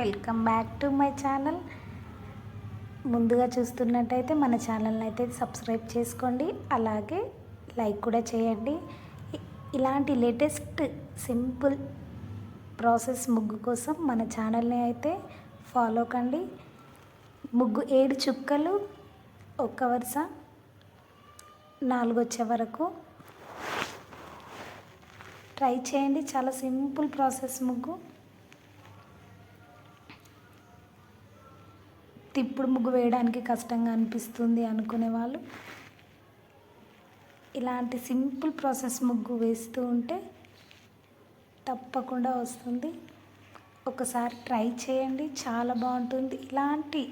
Welcome back to my channel. ముందుగా చూస్తున్నట్టయితే మన ఛానల్ని అయితే సబ్స్క్రైబ్ చేసుకోండి, అలాగే లైక్ కూడా చేయండి. ఇలాంటి లేటెస్ట్ సింపుల్ ప్రాసెస్ ముగ్గు కోసం మన ఛానల్ని అయితే ఫాలో కండి. ముగ్గు 7 చుక్కలు ఒక్క వరుస 4 వచ్చే వరకు ట్రై చేయండి. చాలా సింపుల్ ప్రాసెస్ ముగ్గు. తిప్పుడు ముగ్గు వేయడానికి కష్టంగా అనిపిస్తుంది అనుకునే వాళ్ళు ఇలాంటి సింపుల్ ప్రాసెస్ ముగ్గు వేస్తూ ఉంటే తప్పకుండా వస్తుంది. ఒకసారి ట్రై చేయండి, చాలా బాగుంటుంది. ఇలాంటి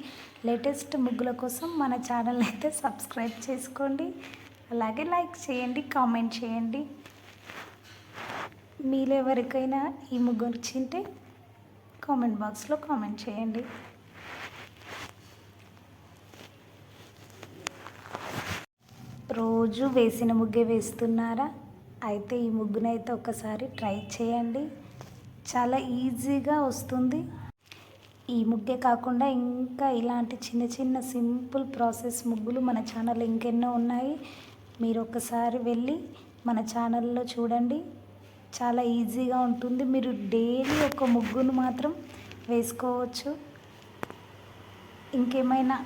లేటెస్ట్ ముగ్గుల కోసం మన ఛానల్ అయితే సబ్స్క్రైబ్ చేసుకోండి, అలాగే లైక్ చేయండి, కామెంట్ చేయండి. మీలో ఎవరికైనా ఈ ముగ్గు వచ్చింటే కామెంట్ బాక్స్లో కామెంట్ చేయండి. రోజు వేసిన ముగ్గే వేస్తున్నారా? అయితే ఈ ముగ్గునైతే ఒకసారి ట్రై చేయండి, చాలా ఈజీగా వస్తుంది. ఈ ముగ్గే కాకుండా ఇంకా ఇలాంటి చిన్న చిన్న సింపుల్ ప్రాసెస్ ముగ్గులు మన ఛానల్ ఇంకెన్నో ఉన్నాయి. మీరు ఒకసారి వెళ్ళి మన ఛానల్లో చూడండి, చాలా ఈజీగా ఉంటుంది. మీరు డైలీ ఒక ముగ్గును మాత్రం వేసుకోవచ్చు. ఇంకేమైనా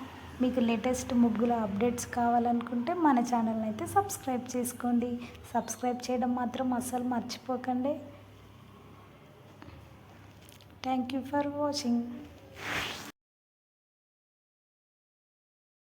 మీకు లేటెస్ట్ ముగ్గుల అప్డేట్స్ కావాలనుకుంటే మన ఛానల్ని అయితే సబ్స్క్రైబ్ చేసుకోండి. సబ్స్క్రైబ్ చేయడం మాత్రం అస్సలు మర్చిపోకండి. Thank you for watching.